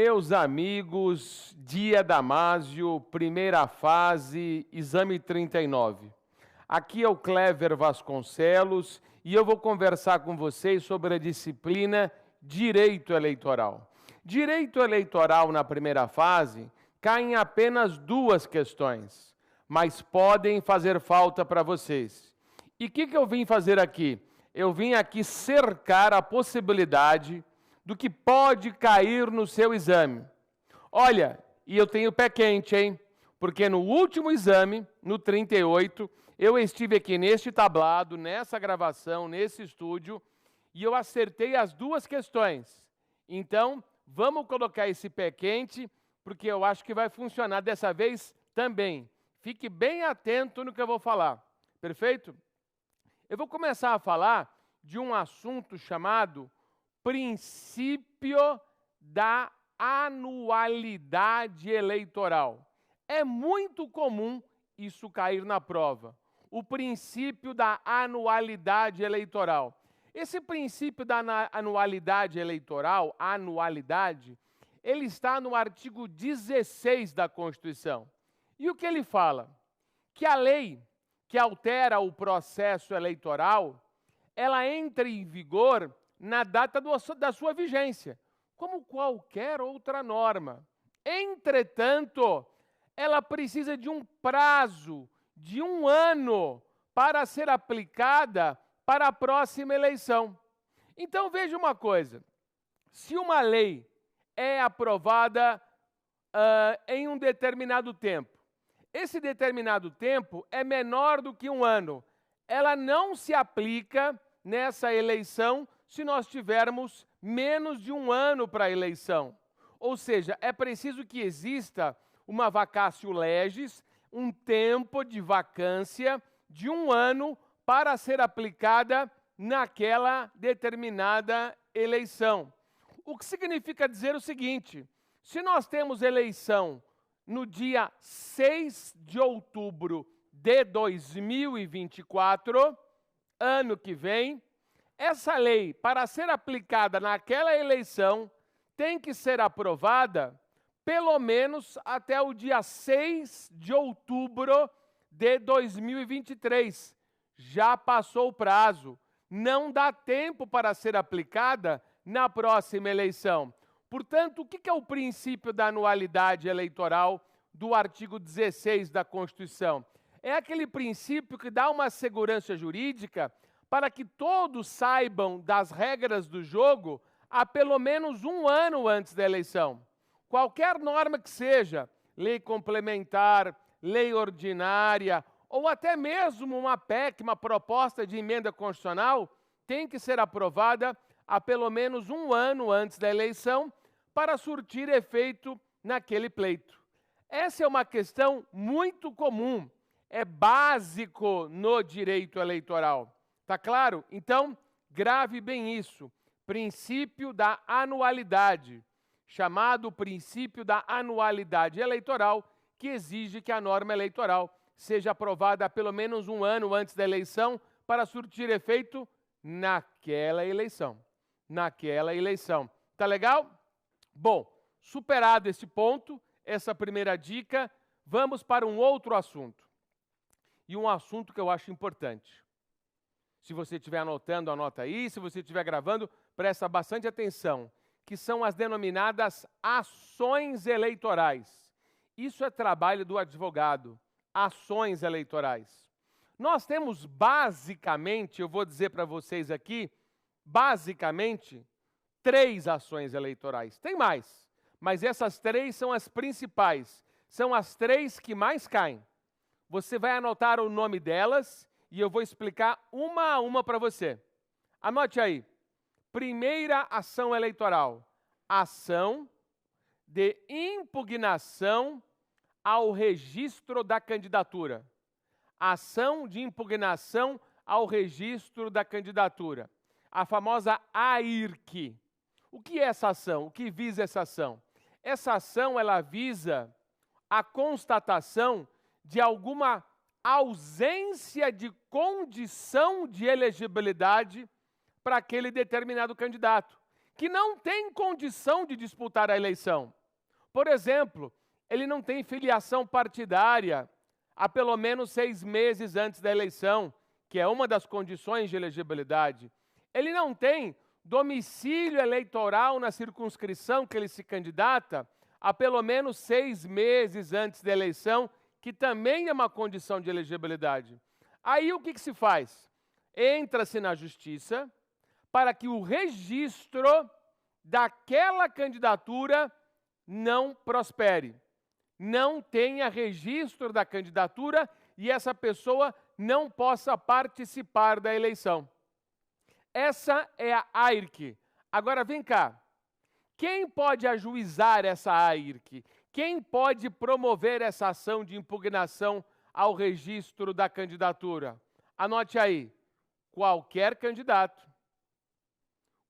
Meus amigos, dia Damásio, primeira fase, exame 39. Aqui é o Clever Vasconcelos e eu vou conversar com vocês sobre a disciplina Direito Eleitoral. Direito Eleitoral na primeira fase caem apenas duas questões, mas podem fazer falta para vocês. E o que eu vim fazer aqui? Eu vim aqui cercar a possibilidade do que pode cair no seu exame. Olha, e eu tenho pé quente, hein? Porque no último exame, no 38, eu estive aqui neste tablado, nessa gravação, nesse estúdio, e eu acertei as duas questões. Então, vamos colocar esse pé quente, porque eu acho que vai funcionar dessa vez também. Fique bem atento no que eu vou falar, perfeito? Eu vou começar a falar de um assunto chamado princípio da anualidade eleitoral. É muito comum isso cair na prova. O princípio da anualidade eleitoral. Esse princípio da anualidade eleitoral, ele está no artigo 16 da Constituição. E o que ele fala? Que a lei que altera o processo eleitoral, ela entra em vigor na data da sua vigência, como qualquer outra norma. Entretanto, ela precisa de um prazo de 1 ano para ser aplicada para a próxima eleição. Então, veja uma coisa, se uma lei é aprovada em um determinado tempo, esse determinado tempo é menor do que 1 ano, ela não se aplica nessa eleição se nós tivermos menos de 1 ano para a eleição. Ou seja, é preciso que exista uma vacatio legis, um tempo de vacância de 1 ano para ser aplicada naquela determinada eleição. O que significa dizer o seguinte: se nós temos eleição no dia 6 de outubro de 2024, ano que vem, essa lei, para ser aplicada naquela eleição, tem que ser aprovada pelo menos até o dia 6 de outubro de 2023. Já passou o prazo. Não dá tempo para ser aplicada na próxima eleição. Portanto, o que é o princípio da anualidade eleitoral do artigo 16 da Constituição? É aquele princípio que dá uma segurança jurídica para que todos saibam das regras do jogo há pelo menos 1 ano antes da eleição. Qualquer norma que seja, lei complementar, lei ordinária, ou até mesmo uma PEC, uma proposta de emenda constitucional, tem que ser aprovada há pelo menos 1 ano antes da eleição para surtir efeito naquele pleito. Essa é uma questão muito comum, é básico no direito eleitoral. Tá claro? Então, grave bem isso. Princípio da anualidade, chamado princípio da anualidade eleitoral, que exige que a norma eleitoral seja aprovada há pelo menos 1 ano antes da eleição para surtir efeito naquela eleição. Naquela eleição. Tá legal? Bom, superado esse ponto, essa primeira dica, vamos para um outro assunto. E um assunto que eu acho importante. Se você estiver anotando, anota aí. Se você estiver gravando, presta bastante atenção. Que são as denominadas ações eleitorais. Isso é trabalho do advogado. Ações eleitorais. Nós temos basicamente, eu vou dizer para vocês aqui, basicamente, 3 ações eleitorais. Tem mais, mas essas 3 são as principais. São as 3 que mais caem. Você vai anotar o nome delas e eu vou explicar uma a uma para você. Anote aí. Primeira ação eleitoral. Ação de impugnação ao registro da candidatura. Ação de impugnação ao registro da candidatura. A famosa AIRC. O que é essa ação? O que visa essa ação? Essa ação, ela visa a constatação de alguma ausência de condição de elegibilidade para aquele determinado candidato. que não tem condição de disputar a eleição. Por exemplo, ele não tem filiação partidária há pelo menos 6 meses antes da eleição, que é uma das condições de elegibilidade. Ele não tem domicílio eleitoral na circunscrição que ele se candidata há pelo menos 6 meses antes da eleição, que também é uma condição de elegibilidade. Aí o que se faz? Entra-se na justiça para que o registro daquela candidatura não prospere, não tenha registro da candidatura e essa pessoa não possa participar da eleição. Essa é a AIRC. Agora vem cá, quem pode ajuizar essa AIRC? Quem pode promover essa ação de impugnação ao registro da candidatura? Anote aí, qualquer candidato,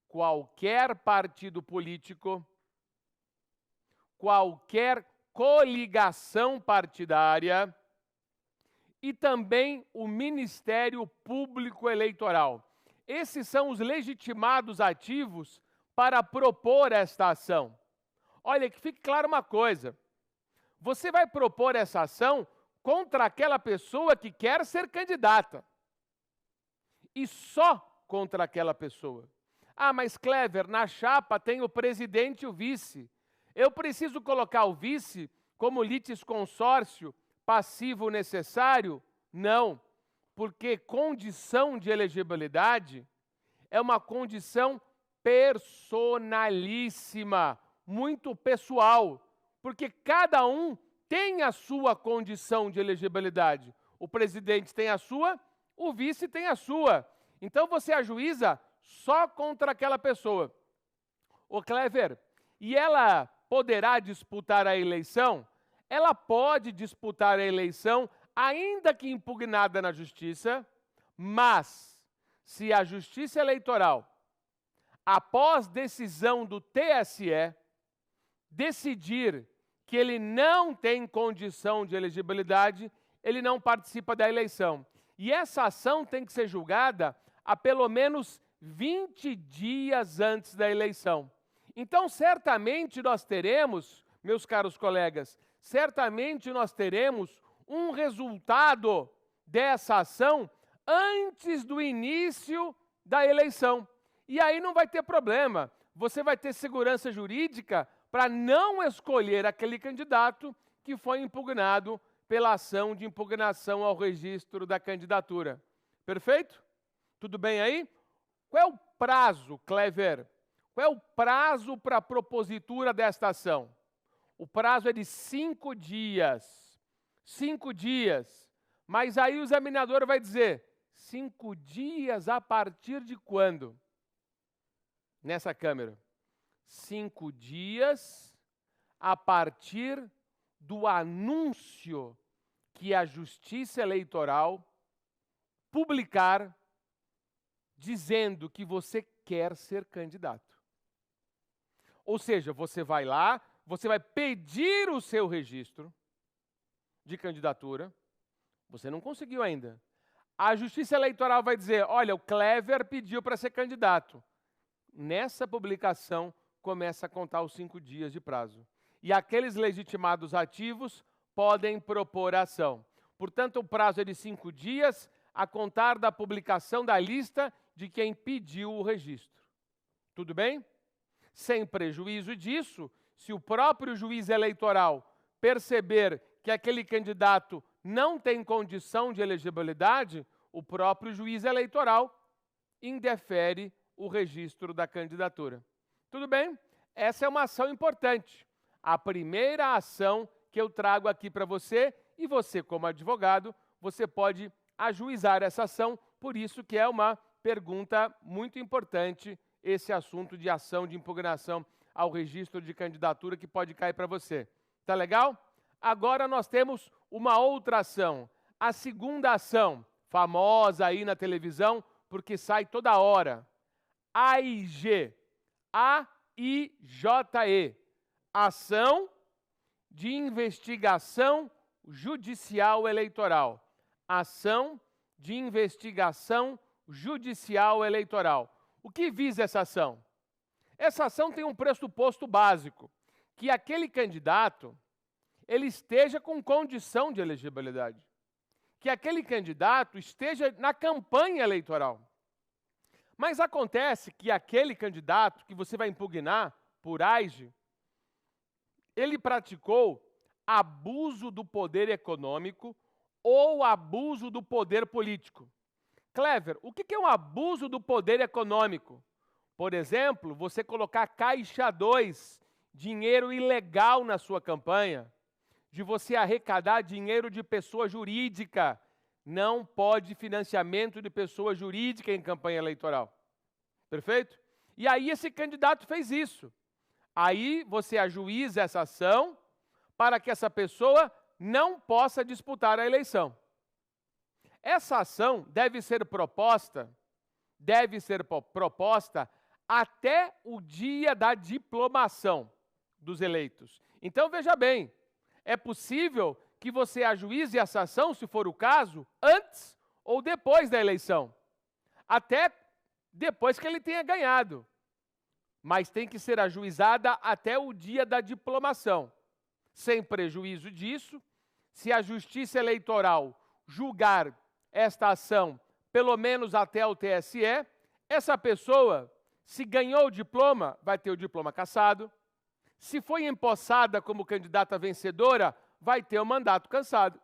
qualquer partido político, qualquer coligação partidária e também o Ministério Público Eleitoral. Esses são os legitimados ativos para propor esta ação. Olha, que fique claro uma coisa, você vai propor essa ação contra aquela pessoa que quer ser candidata. E só contra aquela pessoa. Ah, mas Clever, na chapa tem o presidente e o vice. Eu preciso colocar o vice como litisconsórcio passivo necessário? Não, porque condição de elegibilidade é uma condição personalíssima, muito pessoal, porque cada um tem a sua condição de elegibilidade. O presidente tem a sua, o vice tem a sua. Então você ajuiza só contra aquela pessoa. Ô Clever, e ela poderá disputar a eleição? Ela pode disputar a eleição, ainda que impugnada na justiça, mas se a Justiça Eleitoral, após decisão do TSE, decidir que ele não tem condição de elegibilidade, ele não participa da eleição. E essa ação tem que ser julgada a pelo menos 20 dias antes da eleição. Então, certamente nós teremos, meus caros colegas, certamente nós teremos um resultado dessa ação antes do início da eleição. E aí não vai ter problema, você vai ter segurança jurídica para não escolher aquele candidato que foi impugnado pela ação de impugnação ao registro da candidatura. Perfeito? Tudo bem aí? Qual é o prazo, Clever? Qual é o prazo para a propositura desta ação? O prazo é de 5 dias. 5 dias. Mas aí o examinador vai dizer, 5 dias a partir de quando? Nessa câmera. 5 dias a partir do anúncio que a Justiça Eleitoral publicar dizendo que você quer ser candidato. Ou seja, você vai lá, você vai pedir o seu registro de candidatura, você não conseguiu ainda. A Justiça Eleitoral vai dizer, olha, o Clever pediu para ser candidato. Nessa publicação, começa a contar os 5 dias de prazo. E aqueles legitimados ativos podem propor a ação. Portanto, o prazo é de 5 dias a contar da publicação da lista de quem pediu o registro. Tudo bem? Sem prejuízo disso, se o próprio juiz eleitoral perceber que aquele candidato não tem condição de elegibilidade, o próprio juiz eleitoral indefere o registro da candidatura. Tudo bem? Essa é uma ação importante. A primeira ação que eu trago aqui para você, e você, como advogado, você pode ajuizar essa ação, por isso que é uma pergunta muito importante esse assunto de ação de impugnação ao registro de candidatura que pode cair para você. Tá legal? Agora nós temos uma outra ação. A segunda ação, famosa aí na televisão, porque sai toda hora. AIG. A-I-J-E. Ação de investigação judicial eleitoral. Ação de investigação judicial eleitoral. O que visa essa ação? Essa ação tem um pressuposto básico, que aquele candidato ele esteja com condição de elegibilidade, que aquele candidato esteja na campanha eleitoral. Mas acontece que aquele candidato que você vai impugnar por AIGE, ele praticou abuso do poder econômico ou abuso do poder político. Clever, o que é um abuso do poder econômico? Por exemplo, você colocar caixa 2, dinheiro ilegal na sua campanha, de você arrecadar dinheiro de pessoa jurídica. Não pode financiamento de pessoa jurídica em campanha eleitoral. Perfeito? E aí esse candidato fez isso. Aí você ajuiza essa ação para que essa pessoa não possa disputar a eleição. Essa ação deve ser proposta até o dia da diplomação dos eleitos. Então, veja bem, é possível que você ajuize essa ação, se for o caso, antes ou depois da eleição. Até depois que ele tenha ganhado. Mas tem que ser ajuizada até o dia da diplomação. Sem prejuízo disso, se a Justiça Eleitoral julgar esta ação, pelo menos até o TSE, essa pessoa, se ganhou o diploma, vai ter o diploma cassado. Se foi empossada como candidata vencedora, vai ter o mandato cassado.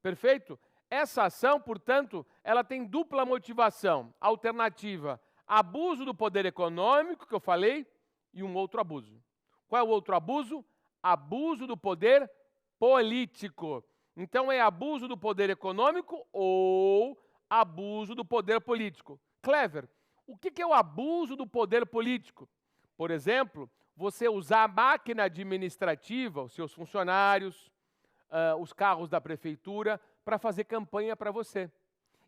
Perfeito? Essa ação, portanto, ela tem dupla motivação. Alternativa, abuso do poder econômico, que eu falei, e um outro abuso. Qual é o outro abuso? Abuso do poder político. Então, é abuso do poder econômico ou abuso do poder político. Clever, o que é o abuso do poder político? Por exemplo, você usar a máquina administrativa, os seus funcionários, os carros da prefeitura, para fazer campanha para você.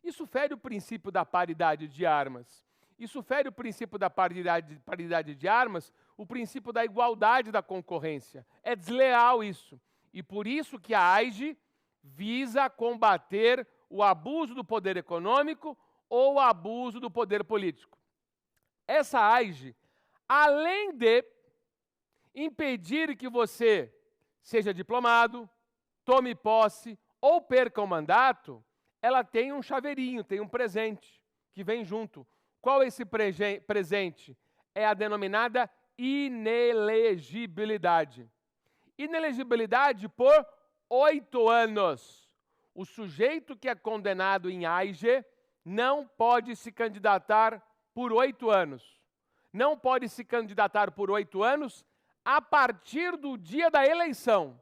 Isso fere o princípio da paridade de armas. Isso fere o princípio da paridade de armas, o princípio da igualdade da concorrência. É desleal isso. E por isso que a AIGE visa combater o abuso do poder econômico ou o abuso do poder político. Essa AIGE, além de impedir que você seja diplomado, tome posse ou perca o mandato, ela tem um chaveirinho, tem um presente que vem junto. Qual é esse presente? É a denominada inelegibilidade. Inelegibilidade por 8 anos. O sujeito que é condenado em AIGE não pode se candidatar por 8 anos. Não pode se candidatar por 8 anos a partir do dia da eleição,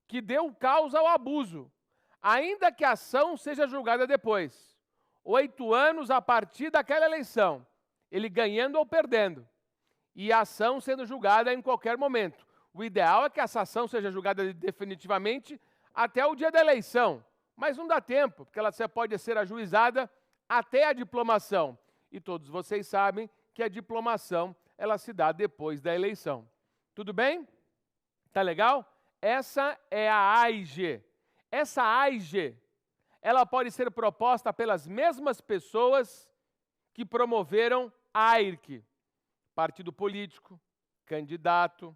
que deu causa ao abuso, ainda que a ação seja julgada depois. 8 anos a partir daquela eleição, ele ganhando ou perdendo, e a ação sendo julgada em qualquer momento. O ideal é que essa ação seja julgada definitivamente até o dia da eleição, mas não dá tempo, porque ela pode ser ajuizada até a diplomação. E todos vocês sabem que a diplomação ela se dá depois da eleição. Tudo bem? Tá legal? Essa é a AIGE. Essa AIGE, ela pode ser proposta pelas mesmas pessoas que promoveram AIRC, partido político, candidato,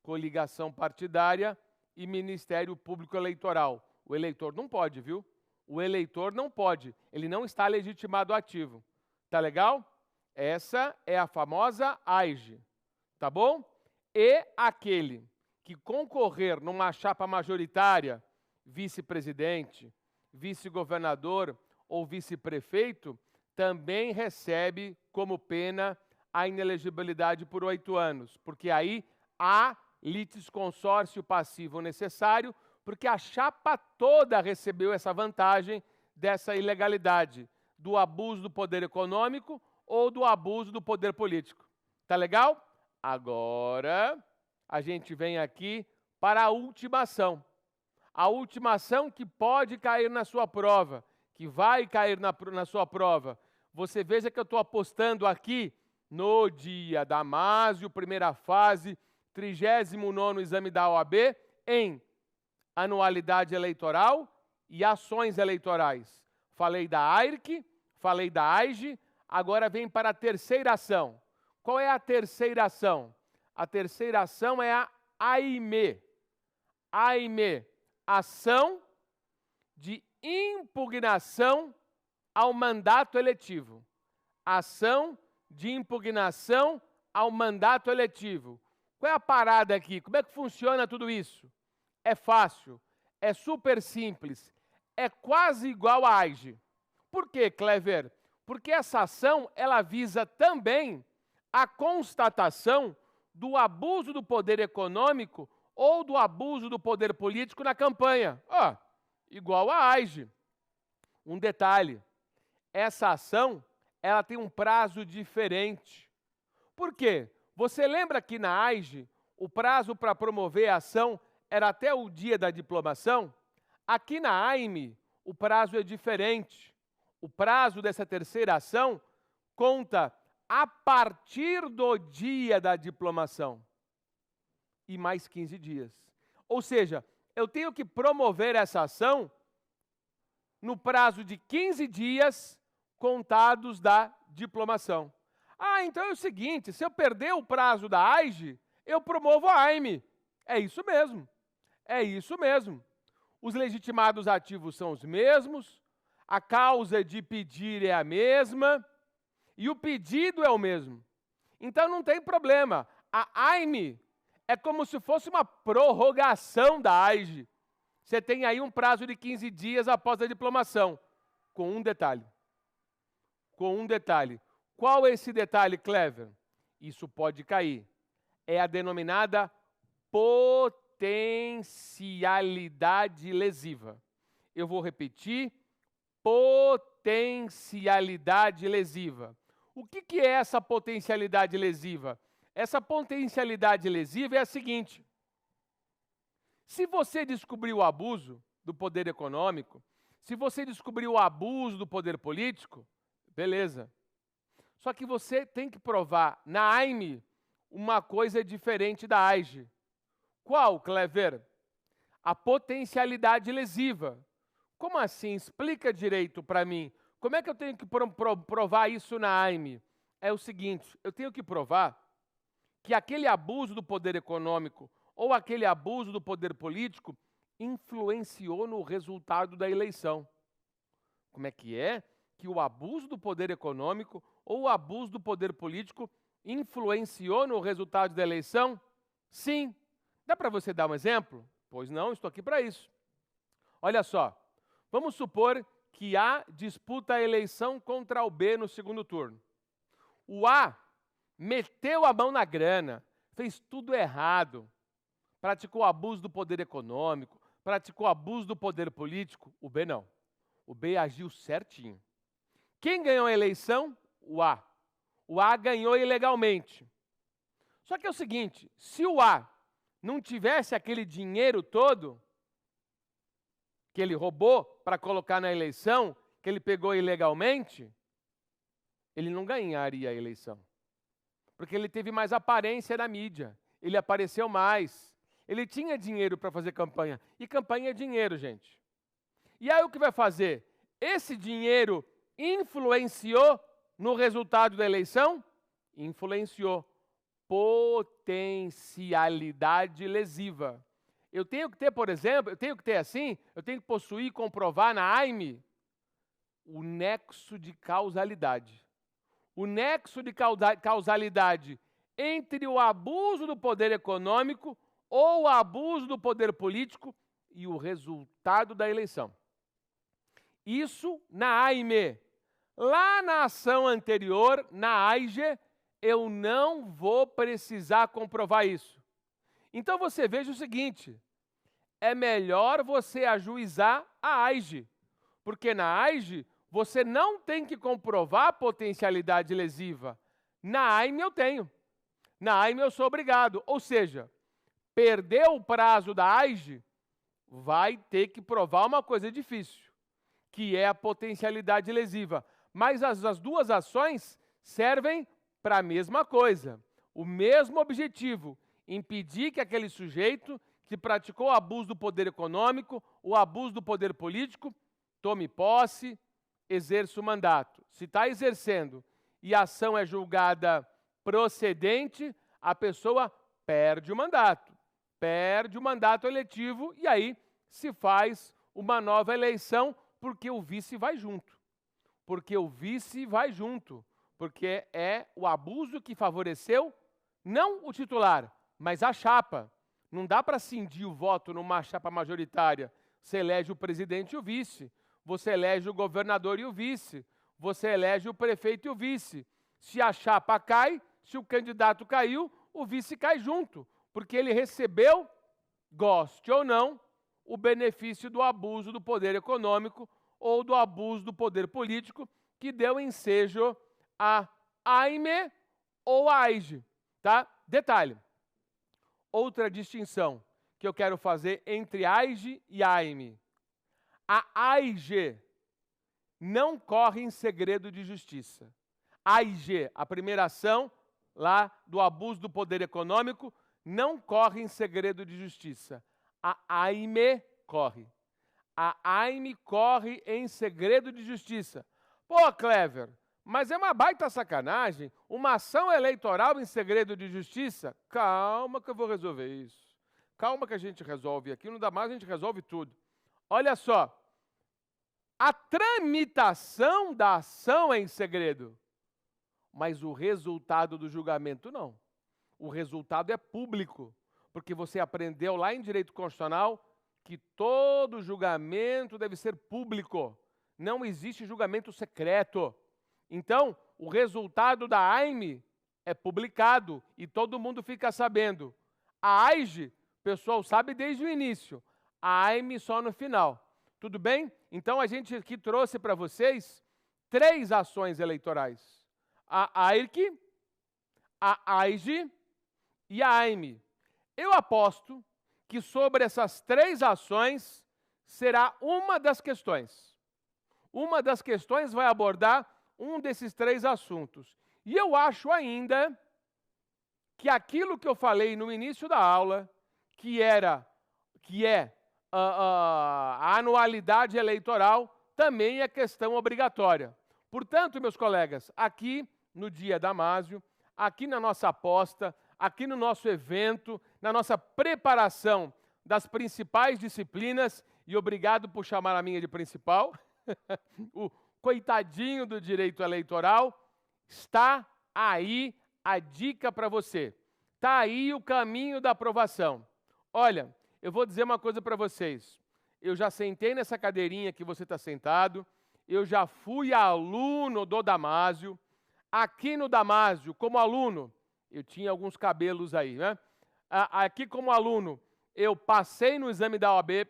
coligação partidária e Ministério Público Eleitoral. O eleitor não pode, viu? O eleitor não pode, ele não está legitimado ativo. Tá legal? Essa é a famosa AIGE, tá bom? E aquele que concorrer numa chapa majoritária, vice-presidente, vice-governador ou vice-prefeito, também recebe como pena a inelegibilidade por 8 anos, porque aí há litisconsórcio passivo necessário, porque a chapa toda recebeu essa vantagem dessa ilegalidade, do abuso do poder econômico ou do abuso do poder político. Tá legal? Agora, a gente vem aqui para a última ação. A última ação que pode cair na sua prova, que vai cair na sua prova. Você veja que eu estou apostando aqui no dia Damásio, primeira fase, 39º exame da OAB, em anualidade eleitoral e ações eleitorais. Falei da AIRC, falei da AIGE, agora vem para a terceira ação. Qual é a terceira ação? A terceira ação é a AIME. AIME, ação de impugnação ao mandato eletivo. Ação de impugnação ao mandato eletivo. Qual é a parada aqui? Como é que funciona tudo isso? É fácil, é super simples, é quase igual à AIGE. Por quê, Clever? Porque essa ação, ela visa também a constatação do abuso do poder econômico ou do abuso do poder político na campanha. Igual à AIGE. Um detalhe, essa ação, ela tem um prazo diferente. Por quê? Você lembra que na AIGE, o prazo para promover a ação era até o dia da diplomação? Aqui na AIME, o prazo é diferente. O prazo dessa terceira ação conta a partir do dia da diplomação. E mais 15 dias. Ou seja, eu tenho que promover essa ação no prazo de 15 dias contados da diplomação. Então é o seguinte, se eu perder o prazo da AIGE, eu promovo a AIME. É isso mesmo. É isso mesmo. Os legitimados ativos são os mesmos, a causa de pedir é a mesma e o pedido é o mesmo. Então não tem problema. A AIME é como se fosse uma prorrogação da AIGE. Você tem aí um prazo de 15 dias após a diplomação, com um detalhe. Com um detalhe. Qual é esse detalhe, Clever? Isso pode cair. É a denominada potencialidade lesiva. Eu vou repetir. Potencialidade lesiva. O que é essa potencialidade lesiva? Essa potencialidade lesiva é a seguinte. Se você descobrir o abuso do poder econômico, se você descobrir o abuso do poder político, beleza. Só que você tem que provar na AIME uma coisa diferente da AIGE. Qual, Clever? A potencialidade lesiva. Como assim? Explica direito para mim. Como é que eu tenho que provar isso na AIME? É o seguinte, eu tenho que provar que aquele abuso do poder econômico ou aquele abuso do poder político influenciou no resultado da eleição. Como é que o abuso do poder econômico ou o abuso do poder político influenciou no resultado da eleição? Sim. Dá para você dar um exemplo? Pois não, estou aqui para isso. Olha só, vamos supor que A disputa a eleição contra o B no segundo turno. O A meteu a mão na grana, fez tudo errado, praticou abuso do poder econômico, praticou abuso do poder político. O B não. O B agiu certinho. Quem ganhou a eleição? O A. O A ganhou ilegalmente. Só que é o seguinte, se o A não tivesse aquele dinheiro todo que ele roubou para colocar na eleição, que ele pegou ilegalmente, ele não ganharia a eleição. Porque ele teve mais aparência na mídia, ele apareceu mais, ele tinha dinheiro para fazer campanha. E campanha é dinheiro, gente. E aí o que vai fazer? Esse dinheiro influenciou no resultado da eleição? Influenciou. Potencialidade lesiva. Eu tenho que ter, por exemplo, eu tenho que possuir e comprovar na AIME o nexo de causalidade. O nexo de causalidade entre o abuso do poder econômico ou o abuso do poder político e o resultado da eleição. Isso na AIME. Lá na ação anterior, na AIGE, eu não vou precisar comprovar isso. Então você veja o seguinte, é melhor você ajuizar a AIGE, porque na AIGE você não tem que comprovar a potencialidade lesiva. Na AIME eu tenho. Na AIME eu sou obrigado. Ou seja, perdeu o prazo da AIGE, vai ter que provar uma coisa difícil, que é a potencialidade lesiva. Mas as duas ações servem para a mesma coisa, o mesmo objetivo, impedir que aquele sujeito que praticou o abuso do poder econômico, o abuso do poder político, tome posse, exerça o mandato. Se está exercendo e a ação é julgada procedente, a pessoa perde o mandato eletivo e aí se faz uma nova eleição porque o vice vai junto. Porque é o abuso que favoreceu não o titular, mas a chapa. Não dá para cindir o voto numa chapa majoritária. Você elege o presidente e o vice. Você elege o governador e o vice. Você elege o prefeito e o vice. Se a chapa cai, se o candidato caiu, o vice cai junto. Porque ele recebeu, goste ou não, o benefício do abuso do poder econômico ou do abuso do poder político que deu ensejo a AIME ou AIGE. Tá? Detalhe. Outra distinção que eu quero fazer entre AIGE e AIME. A AIGE não corre em segredo de justiça. AIGE, a primeira ação lá do abuso do poder econômico, não corre em segredo de justiça. A AIME corre. A AIME corre em segredo de justiça. Pô, Clever, mas é uma baita sacanagem, uma ação eleitoral em segredo de justiça? Calma que eu vou resolver isso. Calma que a gente resolve aqui, no Damásio a gente resolve tudo. Olha só, a tramitação da ação é em segredo, mas o resultado do julgamento não. O resultado é público, porque você aprendeu lá em direito constitucional que todo julgamento deve ser público. Não existe julgamento secreto. Então, o resultado da AIME é publicado e todo mundo fica sabendo. A AIGE, o pessoal sabe desde o início. A AIME só no final. Tudo bem? Então, a gente aqui trouxe para vocês 3 ações eleitorais. A AIRC, a AIGE e a AIME. Eu aposto que sobre essas 3 ações será uma das questões. Uma das questões vai abordar um desses 3 assuntos. E eu acho ainda que aquilo que eu falei no início da aula, que é a anualidade eleitoral, também é questão obrigatória. Portanto, meus colegas, aqui no Dia Damásio, aqui na nossa aposta, aqui no nosso evento, na nossa preparação das principais disciplinas, e obrigado por chamar a minha de principal, o coitadinho do direito eleitoral, está aí a dica para você. Está aí o caminho da aprovação. Olha, eu vou dizer uma coisa para vocês. Eu já sentei nessa cadeirinha que você está sentado, eu já fui aluno do Damásio. Aqui no Damásio, como aluno, eu tinha alguns cabelos aí, né? Aqui como aluno, eu passei no exame da OAB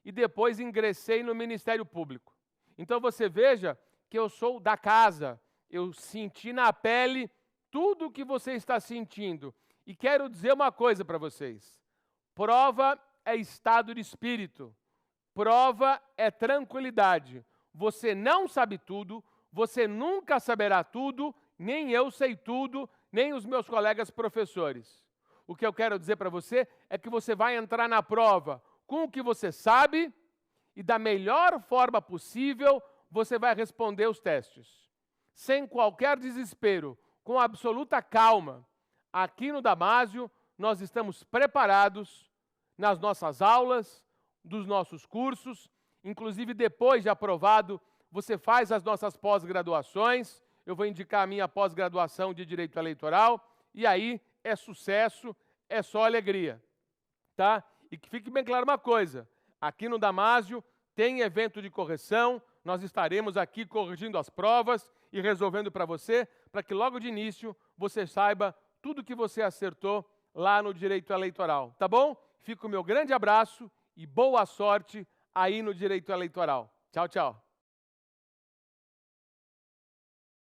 e depois ingressei no Ministério Público. Então você veja que eu sou da casa, eu senti na pele tudo o que você está sentindo. E quero dizer uma coisa para vocês. Prova é estado de espírito. Prova é tranquilidade. Você não sabe tudo, você nunca saberá tudo, nem eu sei tudo, nem os meus colegas professores. O que eu quero dizer para você é que você vai entrar na prova com o que você sabe e da melhor forma possível você vai responder os testes. Sem qualquer desespero, com absoluta calma. Aqui no Damásio, nós estamos preparados nas nossas aulas, dos nossos cursos, inclusive depois de aprovado, você faz as nossas pós-graduações, eu vou indicar a minha pós-graduação de Direito Eleitoral, e aí é sucesso, é só alegria, tá? E que fique bem claro uma coisa, aqui no Damásio tem evento de correção, nós estaremos aqui corrigindo as provas e resolvendo para você, para que logo de início você saiba tudo que você acertou lá no Direito Eleitoral, tá bom? Fica o meu grande abraço e boa sorte aí no Direito Eleitoral. Tchau, tchau.